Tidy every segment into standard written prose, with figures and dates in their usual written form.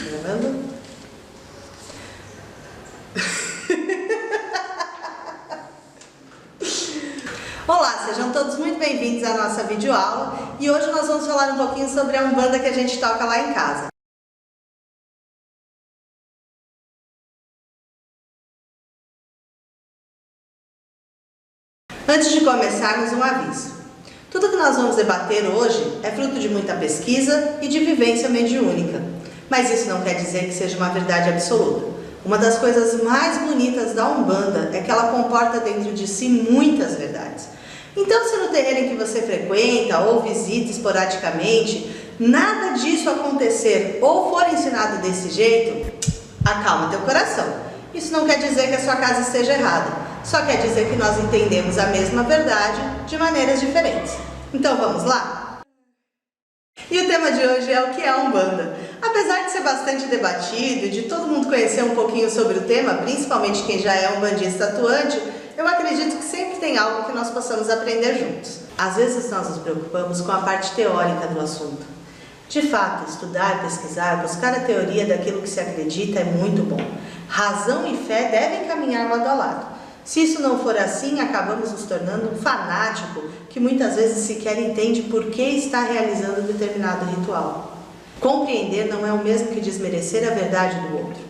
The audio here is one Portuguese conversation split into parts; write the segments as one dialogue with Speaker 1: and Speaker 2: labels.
Speaker 1: Gravando? Olá, sejam todos muito bem-vindos à nossa videoaula e hoje nós vamos falar um pouquinho sobre a Umbanda que a gente toca lá em casa. Antes de começarmos, um aviso. Tudo que nós vamos debater hoje é fruto de muita pesquisa e de vivência mediúnica, mas isso não quer dizer que seja uma verdade absoluta. Uma das coisas mais bonitas da Umbanda é que ela comporta dentro de si muitas verdades. Então, se no terreiro em que você frequenta ou visita esporadicamente, nada disso acontecer ou for ensinado desse jeito, acalma teu coração. Isso não quer dizer que a sua casa esteja errada, só quer dizer que nós entendemos a mesma verdade de maneiras diferentes. Então vamos lá? E o tema de hoje é o que é a Umbanda. Apesar de ser bastante debatido e de todo mundo conhecer um pouquinho sobre o tema, principalmente quem já é umbandista atuante, eu acredito que sempre tem algo que nós possamos aprender juntos. Às vezes nós nos preocupamos com a parte teórica do assunto. De fato, estudar, pesquisar, buscar a teoria daquilo que se acredita é muito bom. Razão e fé devem caminhar lado a lado. Se isso não for assim, acabamos nos tornando um fanático que muitas vezes sequer entende por que está realizando determinado ritual. Compreender não é o mesmo que desmerecer a verdade do outro.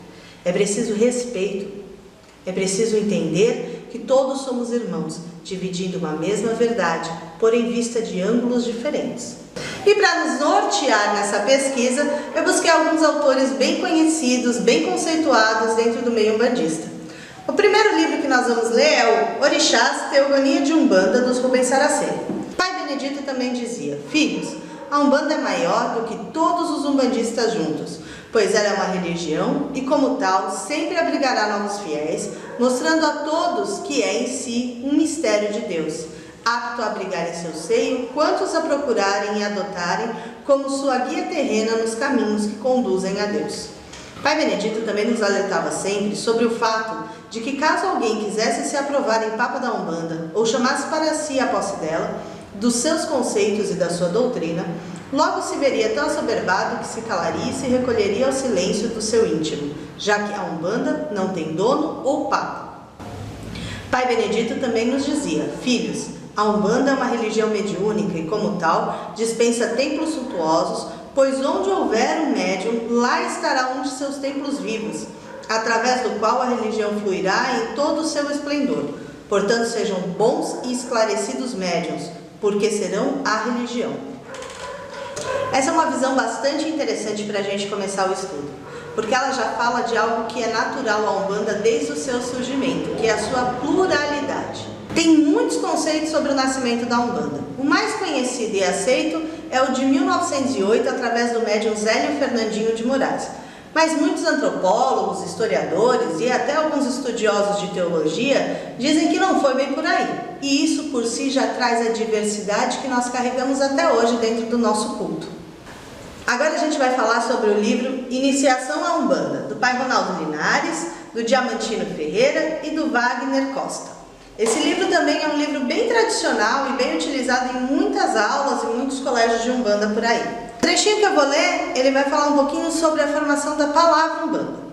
Speaker 1: É preciso respeito. É preciso entender que todos somos irmãos, dividindo uma mesma verdade, porém vista de ângulos diferentes. E para nos nortear nessa pesquisa, eu busquei alguns autores bem conhecidos, bem conceituados dentro do meio umbandista. O primeiro livro que nós vamos ler é o Orixás, Teogonia de Umbanda, dos Rubens Saraceno. Pai Benedito também dizia: filhos, a Umbanda é maior do que todos os umbandistas juntos, pois ela é uma religião e, como tal, sempre abrigará novos fiéis, mostrando a todos que é em si um mistério de Deus, apto a abrigar em seu seio quantos a procurarem e adotarem como sua guia terrena nos caminhos que conduzem a Deus. Pai Benedito também nos alertava sempre sobre o fato de que caso alguém quisesse se aprovar em Papa da Umbanda ou chamasse para si a posse dela, dos seus conceitos e da sua doutrina, logo se veria tão assoberbado que se calaria e se recolheria ao silêncio do seu íntimo, já que a Umbanda não tem dono ou Papa. Pai Benedito também nos dizia: filhos, a Umbanda é uma religião mediúnica e, como tal, dispensa templos suntuosos, pois onde houver um médium, lá estará um de seus templos vivos, através do qual a religião fluirá em todo o seu esplendor. Portanto, sejam bons e esclarecidos médiuns, porque serão a religião. Essa é uma visão bastante interessante para a gente começar o estudo, porque ela já fala de algo que é natural à Umbanda desde o seu surgimento, que é a sua pluralidade. Tem muitos conceitos sobre o nascimento da Umbanda. O mais conhecido e aceito é o de 1908, através do médium Zélio Fernandinho de Moraes. Mas muitos antropólogos, historiadores e até alguns estudiosos de teologia dizem que não foi bem por aí. E isso por si já traz a diversidade que nós carregamos até hoje dentro do nosso culto. Agora a gente vai falar sobre o livro Iniciação à Umbanda, do pai Ronaldo Linares, do Diamantino Ferreira e do Wagner Costa. Esse livro também é um livro bem tradicional e bem utilizado em muitas aulas e muitos colégios de Umbanda por aí. O trechinho que eu vou ler, ele vai falar um pouquinho sobre a formação da palavra Umbanda.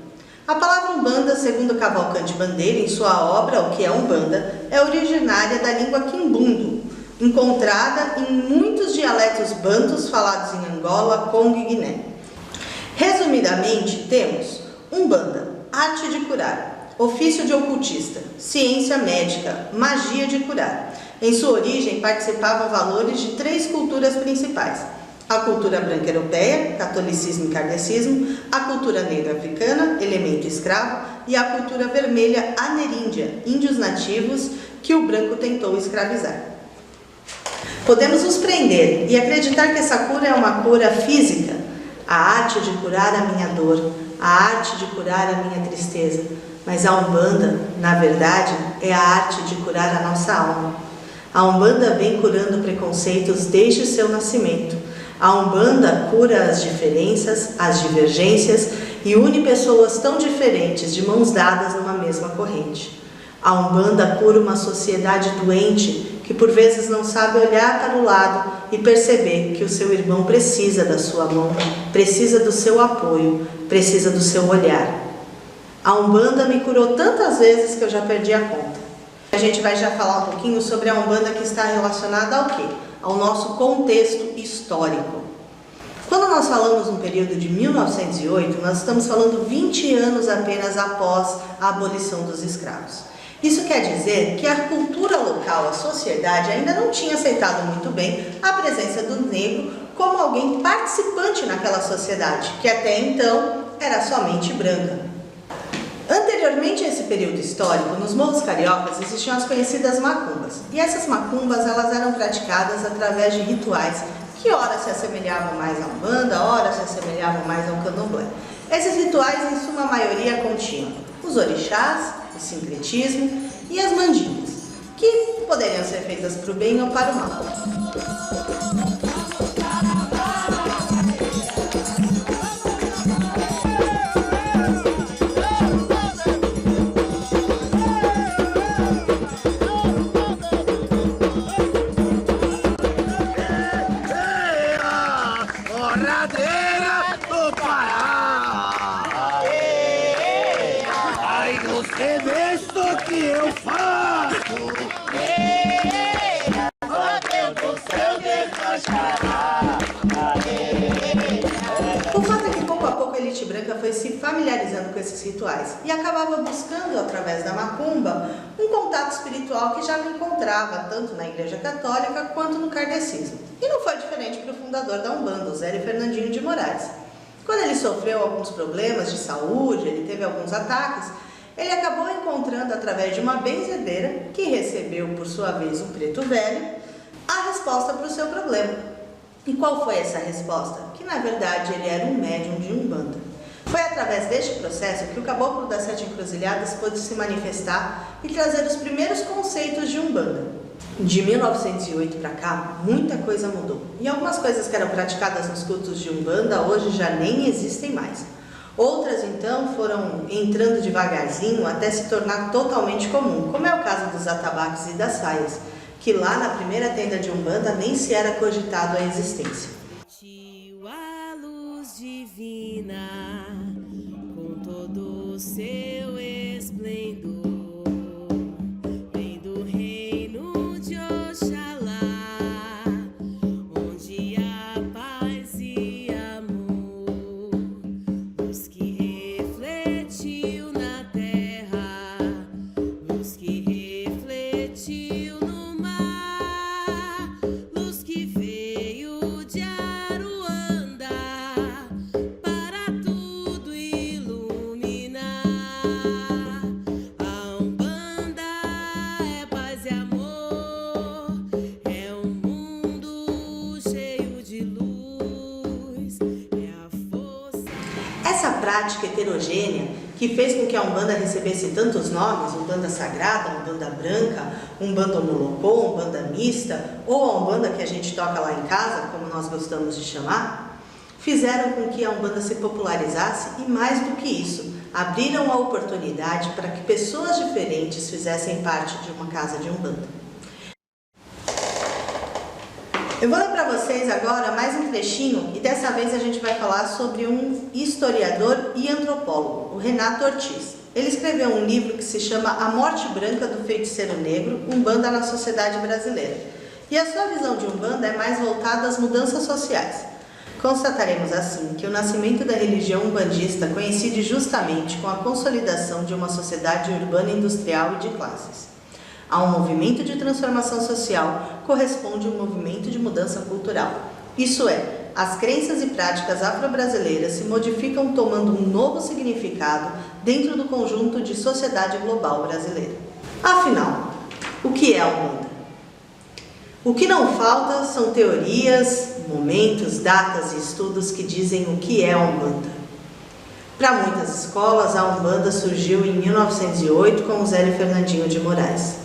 Speaker 1: A palavra Umbanda, segundo Cavalcante Bandeira, em sua obra O que é Umbanda, é originária da língua quimbundo, encontrada em muitos dialetos bantus falados em Angola, Congo e Guiné. Resumidamente, temos Umbanda, arte de curar, ofício de ocultista, ciência médica, magia de curar. Em sua origem participavam valores de 3 culturas principais: a cultura branca europeia, catolicismo e kardecismo, a cultura negra africana, elemento escravo, e a cultura vermelha ameríndia, índios nativos que o branco tentou escravizar. Podemos nos prender e acreditar que essa cura é uma cura física, a arte de curar a minha dor, a arte de curar a minha tristeza, mas a Umbanda, na verdade, é a arte de curar a nossa alma. A Umbanda vem curando preconceitos desde o seu nascimento. A Umbanda cura as diferenças, as divergências e une pessoas tão diferentes de mãos dadas numa mesma corrente. A Umbanda cura uma sociedade doente que que por vezes não sabe olhar para o lado e perceber que o seu irmão precisa da sua mão, precisa do seu apoio, precisa do seu olhar. A Umbanda me curou tantas vezes que eu já perdi a conta. A gente vai já falar um pouquinho sobre a Umbanda que está relacionada ao quê? Ao nosso contexto histórico. Quando nós falamos no período de 1908, nós estamos falando 20 anos apenas após a abolição dos escravos. Isso quer dizer que a cultura local, a sociedade, ainda não tinha aceitado muito bem a presença do negro como alguém participante naquela sociedade, que até então era somente branca. Anteriormente a esse período histórico, nos morros cariocas existiam as conhecidas macumbas. E essas macumbas elas eram praticadas através de rituais que ora se assemelhavam mais à Umbanda, ora se assemelhavam mais ao Candomblé. Esses rituais, em suma maioria, continham os orixás, o sincretismo e as mandingas, que poderiam ser feitas para o bem ou para o mal. O fato é que pouco a pouco a elite branca foi se familiarizando com esses rituais e acabava buscando, através da macumba, um contato espiritual que já não encontrava tanto na Igreja Católica quanto no kardecismo. E não foi diferente para o fundador da Umbanda, o Zélio Fernandinho de Moraes. Quando ele sofreu alguns problemas de saúde, ele teve alguns ataques, ele acabou encontrando, através de uma benzedeira, que recebeu, por sua vez, um preto velho, a resposta para o seu problema. E qual foi essa resposta? Que, na verdade, ele era um médium de Umbanda. Foi através deste processo que o Caboclo das Sete Encruzilhadas pôde se manifestar e trazer os primeiros conceitos de Umbanda. De 1908 para cá, muita coisa mudou. E algumas coisas que eram praticadas nos cultos de Umbanda hoje já nem existem mais. Outras, então, foram entrando devagarzinho até se tornar totalmente comum, como é o caso dos atabaques e das saias, que lá na primeira tenda de Umbanda nem se era cogitado a existência.
Speaker 2: A luz divina, com todo o seu esplendor, vem do reino de Oxalá, onde há paz e amor, luz que refletiu na terra, luz que refletiu no mar, luz que veio de Aruanda para tudo iluminar. A Umbanda é paz e amor, é um mundo cheio de luz, é a força.
Speaker 1: Essa prática heterogênea que fez com que a Umbanda recebesse tantos nomes, Umbanda Sagrada, Umbanda Branca, Umbanda Omolocô, Umbanda Mista, ou a Umbanda que a gente toca lá em casa, como nós gostamos de chamar, fizeram com que a Umbanda se popularizasse e, mais do que isso, abriram a oportunidade para que pessoas diferentes fizessem parte de uma casa de Umbanda. Eu vou ler para vocês agora mais um trechinho e dessa vez a gente vai falar sobre um historiador e antropólogo, o Renato Ortiz. Ele escreveu um livro que se chama A Morte Branca do Feiticeiro Negro, Umbanda na Sociedade Brasileira. E a sua visão de Umbanda é mais voltada às mudanças sociais. Constataremos assim que o nascimento da religião umbandista coincide justamente com a consolidação de uma sociedade urbana industrial e de classes. A um movimento de transformação social corresponde um movimento de mudança cultural. Isso é, as crenças e práticas afro-brasileiras se modificam tomando um novo significado dentro do conjunto de sociedade global brasileira. Afinal, o que é a Umbanda? O que não falta são teorias, momentos, datas e estudos que dizem o que é a Umbanda. Para muitas escolas, a Umbanda surgiu em 1908 com o Zélio Fernandinho de Moraes.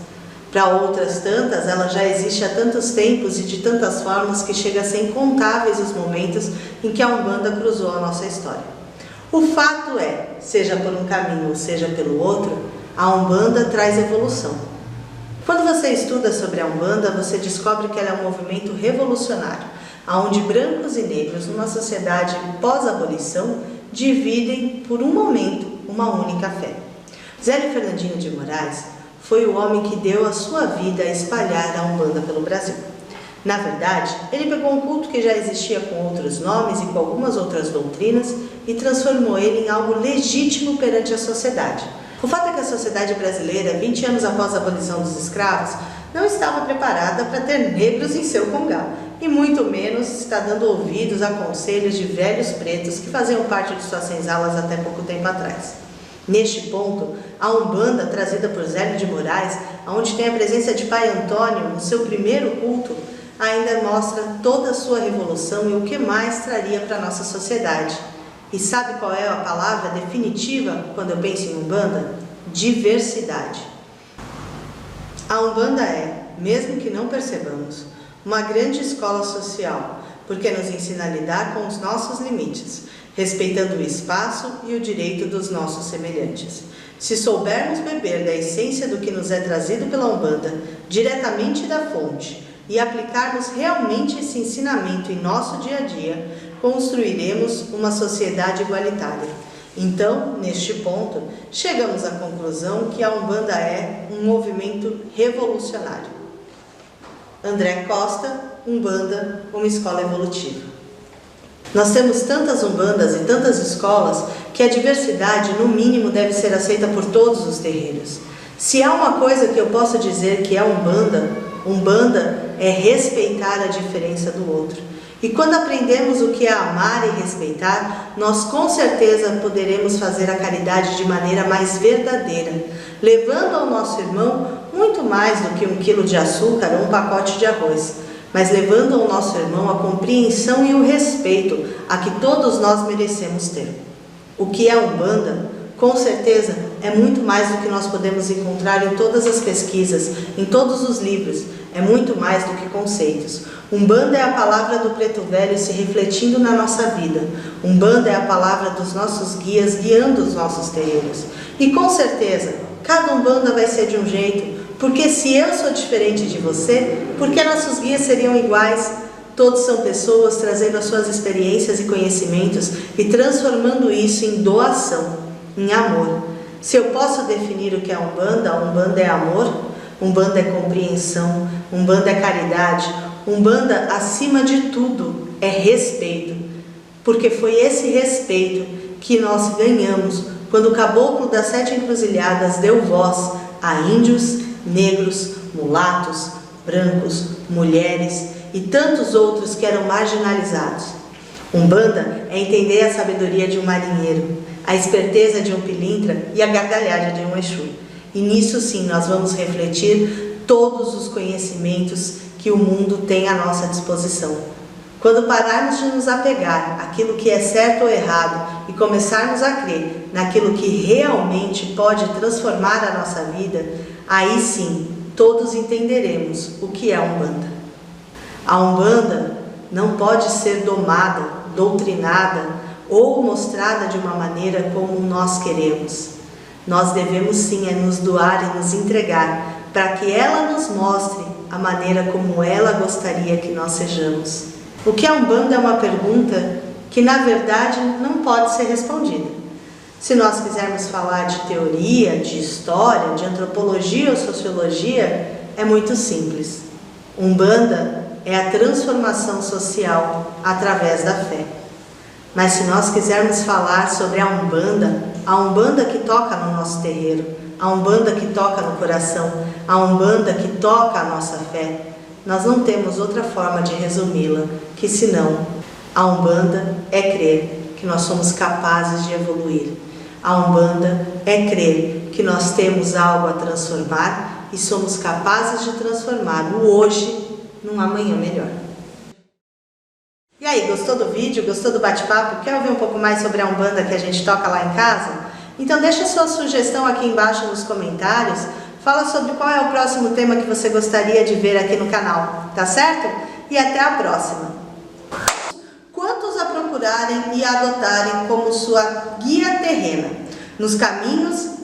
Speaker 1: Para outras tantas, ela já existe há tantos tempos e de tantas formas que chega a ser incontáveis os momentos em que a Umbanda cruzou a nossa história. O fato é, seja por um caminho ou seja pelo outro, a Umbanda traz evolução. Quando você estuda sobre a Umbanda, você descobre que ela é um movimento revolucionário, onde brancos e negros, numa sociedade pós-abolição, dividem por um momento uma única fé. Zélio Fernandinho de Moraes foi o homem que deu a sua vida a espalhar a Umbanda pelo Brasil. Na verdade, ele pegou um culto que já existia com outros nomes e com algumas outras doutrinas e transformou ele em algo legítimo perante a sociedade. O fato é que a sociedade brasileira, 20 anos após a abolição dos escravos, não estava preparada para ter negros em seu congá, e muito menos está dando ouvidos a conselhos de velhos pretos que faziam parte de suas senzalas até pouco tempo atrás. Neste ponto, a Umbanda, trazida por Zélio de Moraes, onde tem a presença de Pai Antônio no seu primeiro culto, ainda mostra toda a sua revolução e o que mais traria para a nossa sociedade. E sabe qual é a palavra definitiva quando eu penso em Umbanda? Diversidade. A Umbanda é, mesmo que não percebamos, uma grande escola social, porque nos ensina a lidar com os nossos limites, respeitando o espaço e o direito dos nossos semelhantes. Se soubermos beber da essência do que nos é trazido pela Umbanda, diretamente da fonte, e aplicarmos realmente esse ensinamento em nosso dia a dia, construiremos uma sociedade igualitária. Então, neste ponto, chegamos à conclusão que a Umbanda é um movimento revolucionário. André Costa, Umbanda, uma escola evolutiva. Nós temos tantas umbandas e tantas escolas que a diversidade, no mínimo, deve ser aceita por todos os terreiros. Se há uma coisa que eu posso dizer que é Umbanda é respeitar a diferença do outro. E quando aprendemos o que é amar e respeitar, nós com certeza poderemos fazer a caridade de maneira mais verdadeira, levando ao nosso irmão muito mais do que 1 quilo de açúcar ou um pacote de arroz, mas levando ao nosso irmão a compreensão e o respeito a que todos nós merecemos ter. O que é Umbanda, com certeza, é muito mais do que nós podemos encontrar em todas as pesquisas, em todos os livros, é muito mais do que conceitos. Umbanda é a palavra do preto velho se refletindo na nossa vida. Umbanda é a palavra dos nossos guias guiando os nossos terreiros. E com certeza, cada Umbanda vai ser de um jeito, porque se eu sou diferente de você, por que nossos guias seriam iguais? Todos são pessoas trazendo as suas experiências e conhecimentos e transformando isso em doação, em amor. Se eu posso definir o que é Umbanda, Umbanda é amor, Umbanda é compreensão, Umbanda é caridade, Umbanda, acima de tudo, é respeito. Porque foi esse respeito que nós ganhamos quando o caboclo das 7 encruzilhadas deu voz a índios, negros, mulatos, brancos, mulheres e tantos outros que eram marginalizados. Umbanda é entender a sabedoria de um marinheiro, a esperteza de um pilintra e a gargalhada de um Exu. E nisso sim nós vamos refletir todos os conhecimentos que o mundo tem à nossa disposição. Quando pararmos de nos apegar àquilo que é certo ou errado e começarmos a crer naquilo que realmente pode transformar a nossa vida, aí sim todos entenderemos o que é Umbanda. A Umbanda não pode ser domada, doutrinada ou mostrada de uma maneira como nós queremos. Nós devemos sim nos doar e nos entregar para que ela nos mostre a maneira como ela gostaria que nós sejamos. O que é Umbanda é uma pergunta que na verdade não pode ser respondida. Se nós quisermos falar de teoria, de história, de antropologia ou sociologia, é muito simples. Umbanda é a transformação social através da fé. Mas se nós quisermos falar sobre a Umbanda que toca no nosso terreiro, a Umbanda que toca no coração, a Umbanda que toca a nossa fé, nós não temos outra forma de resumi-la que senão a Umbanda é crer que nós somos capazes de evoluir. A Umbanda é crer que nós temos algo a transformar e somos capazes de transformar o hoje num amanhã melhor. E aí, gostou do vídeo? Gostou do bate-papo? Quer ouvir um pouco mais sobre a Umbanda que a gente toca lá em casa? Então deixa sua sugestão aqui embaixo nos comentários. Fala sobre qual é o próximo tema que você gostaria de ver aqui no canal, tá certo? E até a próxima! Quantos a procurarem e a adotarem como sua guia terrena, nos caminhos